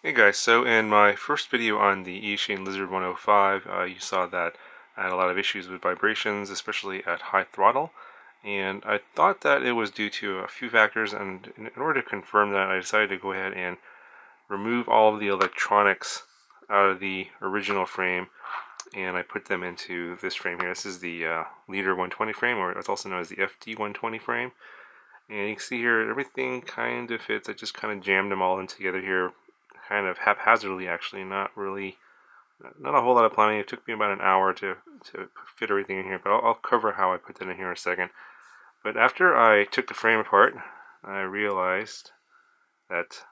Hey guys, so in my first video on the Eachine Lizard 105, you saw that I had a lot of issues with vibrations, especially at high throttle, and I thought that it was due to a few factors, and in order to confirm that, I decided to go ahead and remove all of the electronics out of the original frame, and I put them into this frame here. This is the Leader 120 frame, or it's also known as the FD 120 frame, and you can see here everything kind of fits. I just kind of jammed them all in together here, kind of haphazardly actually, not a whole lot of planning. It took me about an hour to fit everything in here, but I'll cover how I put that in here in a second. But after I took the frame apart, I realized that,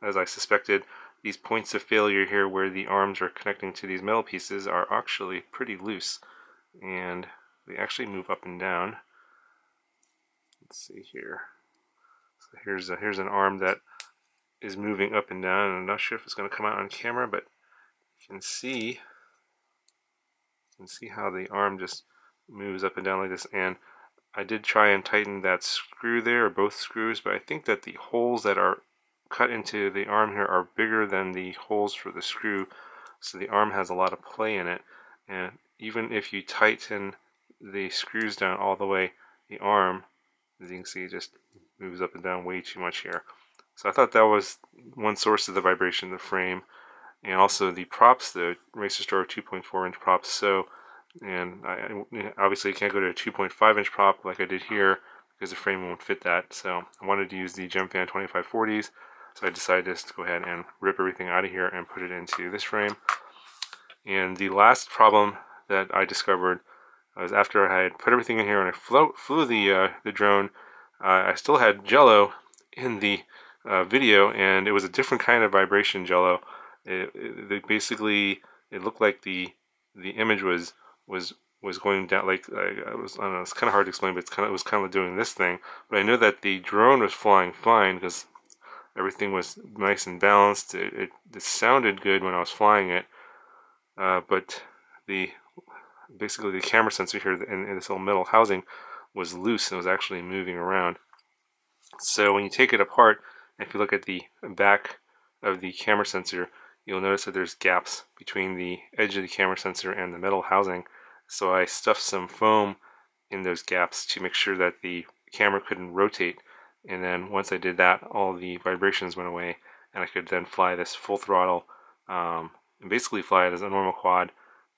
as I suspected, these points of failure here where the arms are connecting to these metal pieces are actually pretty loose, and they actually move up and down. Let's see here. So here's an arm that is moving up and down, and I'm not sure if it's going to come out on camera, but you can see how the arm just moves up and down like this. And I did try and tighten that screw there, or both screws, but I think that the holes that are cut into the arm here are bigger than the holes for the screw, so the arm has a lot of play in it. And even if you tighten the screws down all the way, the arm, as you can see, just moves up and down way too much here. So I thought that was one source of the vibration in the frame, and also the props, the Racer Store 2.4 inch props. So, and I obviously can't go to a 2.5 inch prop like I did here because the frame won't fit that. So I wanted to use the Gemfan 2540s, so I decided just to go ahead and rip everything out of here and put it into this frame. And the last problem that I discovered was after I had put everything in here and I flew the drone, I still had jello in the video, and it was a different kind of vibration jello. Basically, it looked like the image was going down, like I don't know, it's kind of hard to explain, but it was kind of doing this thing. But I know that the drone was flying fine because everything was nice and balanced. It sounded good when I was flying it, but basically the camera sensor here in this little metal housing was loose and was actually moving around. So when you take it apart, if you look at the back of the camera sensor, you'll notice that there's gaps between the edge of the camera sensor and the metal housing. So I stuffed some foam in those gaps to make sure that the camera couldn't rotate. And then once I did that, all the vibrations went away, and I could then fly this full throttle, and basically fly it as a normal quad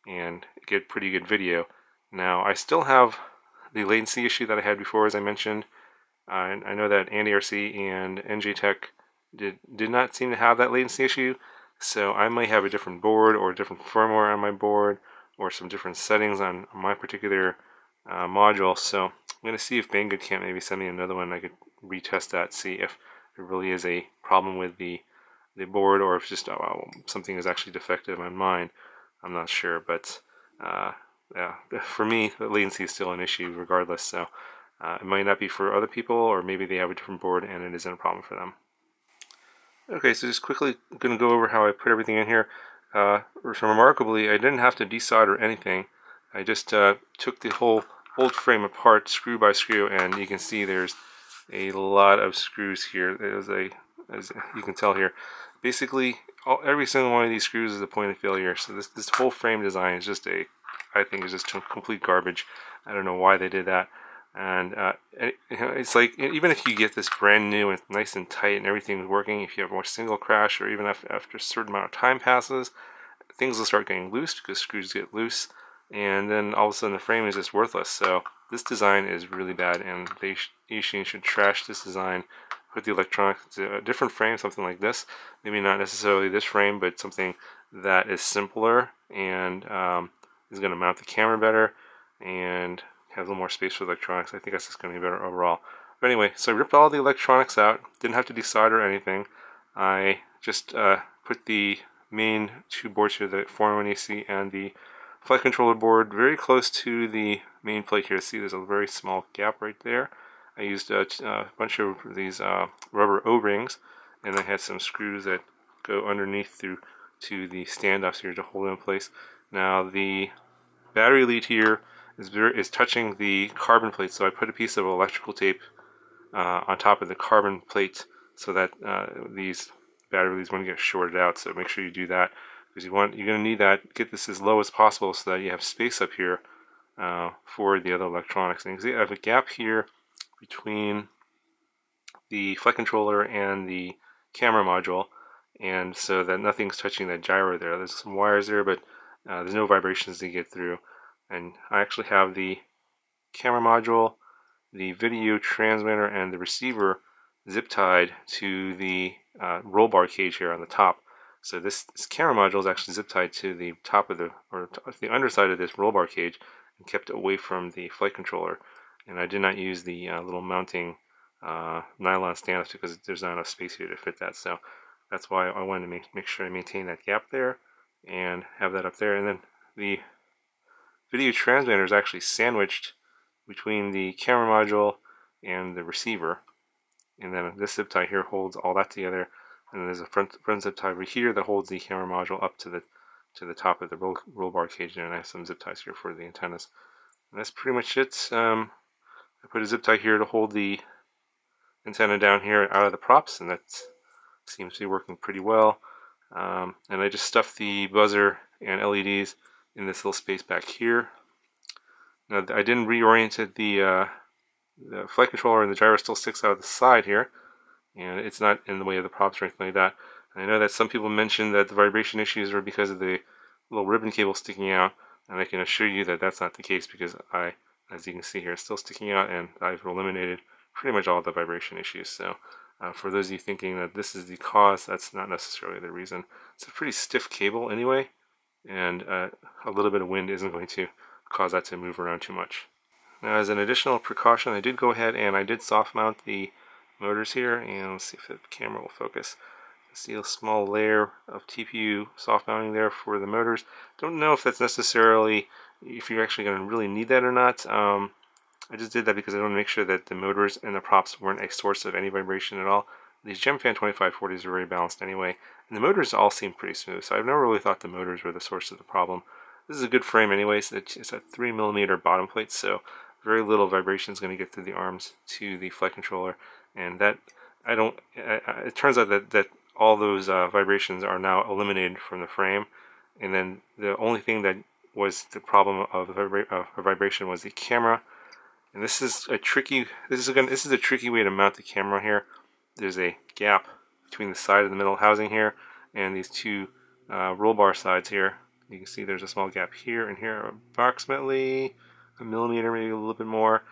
and get pretty good video. Now I still have the latency issue that I had before, as I mentioned. I know that AndyRC and NJ Tech did not seem to have that latency issue, so I might have a different board or a different firmware on my board or some different settings on my particular module. So I'm going to see if Banggood can't maybe send me another one. I could retest that, see if there really is a problem with the board, or if just something is actually defective on mine. I'm not sure, but yeah, for me, the latency is still an issue regardless. So it might not be for other people, or maybe they have a different board and it isn't a problem for them. Okay, so just quickly going to go over how I put everything in here. Remarkably, I didn't have to desolder anything. I just took the whole old frame apart, screw by screw, and you can see there's a lot of screws here. As you can tell here, basically every single one of these screws is a point of failure. So this whole frame design is just I think is just complete garbage. I don't know why they did that. And it's like, even if you get this brand new and nice and tight and everything's working, if you have a single crash, or even after a certain amount of time passes, things will start getting loose because screws get loose, and then all of a sudden the frame is just worthless. So this design is really bad, and Eachine should trash this design, put the electronics to a different frame, something like this. Maybe not necessarily this frame, but something that is simpler and is going to mount the camera better and have a little more space for electronics. I think that's just going to be better overall. But anyway, so I ripped all the electronics out. Didn't have to desolder anything. I just put the main two boards here, the 401AC and the flight controller board, very close to the main plate here. See, there's a very small gap right there. I used a bunch of these rubber O-rings, and I had some screws that go underneath through to the standoffs here to hold it in place. Now the battery lead here is touching the carbon plate, so I put a piece of electrical tape on top of the carbon plate so that these battery leads want to get shorted out. So make sure you do that, because you're going to need that. Get this as low as possible so that you have space up here for the other electronics. And you see I have a gap here between the flight controller and the camera module, and so that nothing's touching that gyro there. There's some wires there, but there's no vibrations to get through. And I actually have the camera module, the video transmitter, and the receiver zip tied to the roll bar cage here on the top. So this camera module is actually zip tied to the top of the underside of this roll bar cage and kept away from the flight controller. And I did not use the little mounting nylon standoffs because there's not enough space here to fit that. So that's why I wanted to make sure I maintain that gap there and have that up there. And then the video transmitter is actually sandwiched between the camera module and the receiver. And then this zip tie here holds all that together. And then there's a front zip tie over here that holds the camera module up to the top of the roll bar cage. And I have some zip ties here for the antennas. And that's pretty much it. I put a zip tie here to hold the antenna down here out of the props, and that seems to be working pretty well. And I just stuffed the buzzer and LEDs in this little space back here. Now I didn't reorient the flight controller, and the gyro still sticks out of the side here, and it's not in the way of the props or anything like that. And I know that some people mentioned that the vibration issues are because of the little ribbon cable sticking out, and I can assure you that that's not the case, because as you can see here, it's still sticking out, and I've eliminated pretty much all the vibration issues. So for those of you thinking that this is the cause, that's not necessarily the reason. It's a pretty stiff cable anyway, and a little bit of wind isn't going to cause that to move around too much. Now, as an additional precaution, I did go ahead and I did soft mount the motors here, and let's see if the camera will focus. See a small layer of TPU soft mounting there for the motors. Don't know if that's necessarily, if you're actually going to really need that or not. I just did that because I want to make sure that the motors and the props weren't a source of any vibration at all. These GemFan 2540s are very balanced anyway, and the motors all seem pretty smooth, so I've never really thought the motors were the source of the problem. This is a good frame anyway, so it's a 3mm bottom plate, so very little vibration is going to get through the arms to the flight controller, and that it turns out that all those vibrations are now eliminated from the frame, and then the only thing that was the problem of vibration was the camera. And this is a tricky way to mount the camera here. There's a gap between the side of the middle housing here and these two roll bar sides here. You can see there's a small gap here and here, approximately a millimeter, maybe a little bit more.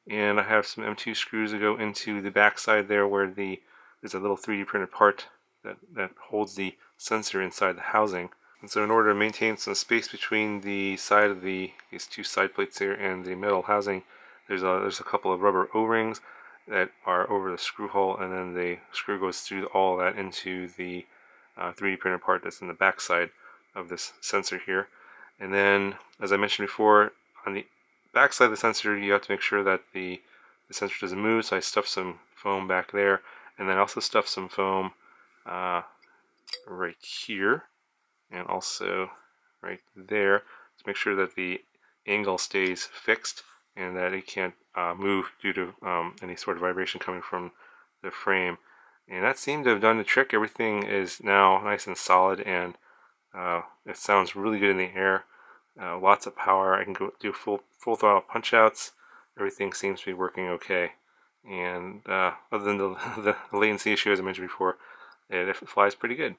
And I have some M2 screws that go into the back side there, where there's a little 3D printed part that holds the sensor inside the housing. And so in order to maintain some space between the side of these two side plates here and the metal housing, there's a couple of rubber O-rings that are over the screw hole, and then the screw goes through all that into the 3D printed part that's in the back side of this sensor here. And then, as I mentioned before, on the back side of the sensor, you have to make sure that the sensor doesn't move, so I stuffed some foam back there, and then also stuffed some foam right here, and also right there, to make sure that the angle stays fixed and that it can't move due to any sort of vibration coming from the frame. And that seemed to have done the trick. Everything is now nice and solid, and it sounds really good in the air. Lots of power. I can go do full throttle punch outs. Everything seems to be working okay. And other than the latency issue, as I mentioned before, it flies pretty good.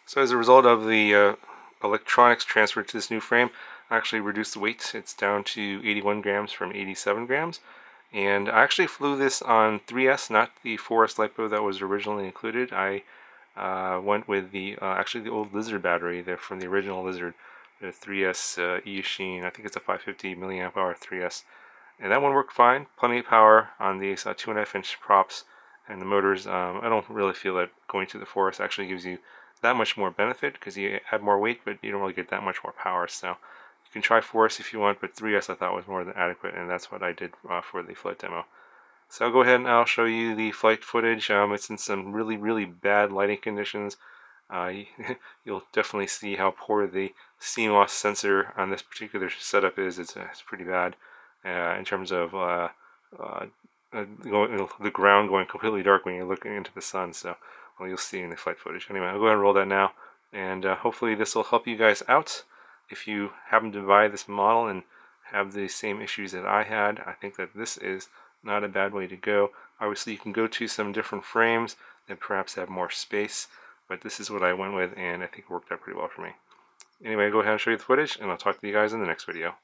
So as a result of the electronics transferred to this new frame, I actually reduced the weight. It's down to 81 grams from 87 grams. And I actually flew this on 3S, not the 4S LiPo that was originally included. I went with actually the old Lizard battery there from the original Lizard, the 3S Eachine. I think it's a 550 milliamp hour 3S. And that one worked fine. Plenty of power on these 2.5-inch props and the motors. I don't really feel that going to the 4S actually gives you that much more benefit, because you add more weight, but you don't really get that much more power. So you can try 4S if you want, but 3S I thought was more than adequate, and that's what I did for the flight demo. So I'll go ahead and I'll show you the flight footage. It's in some really bad lighting conditions. You'll definitely see how poor the CMOS sensor on this particular setup is. It's pretty bad in terms of the ground going completely dark when you're looking into the sun. So Well, you'll see in the flight footage. Anyway, I'll go ahead and roll that now, and hopefully this will help you guys out. If you happen to buy this model and have the same issues that I had, I think that this is not a bad way to go. Obviously, you can go to some different frames that perhaps have more space, but this is what I went with, and I think it worked out pretty well for me. Anyway, I'll go ahead and show you the footage, and I'll talk to you guys in the next video.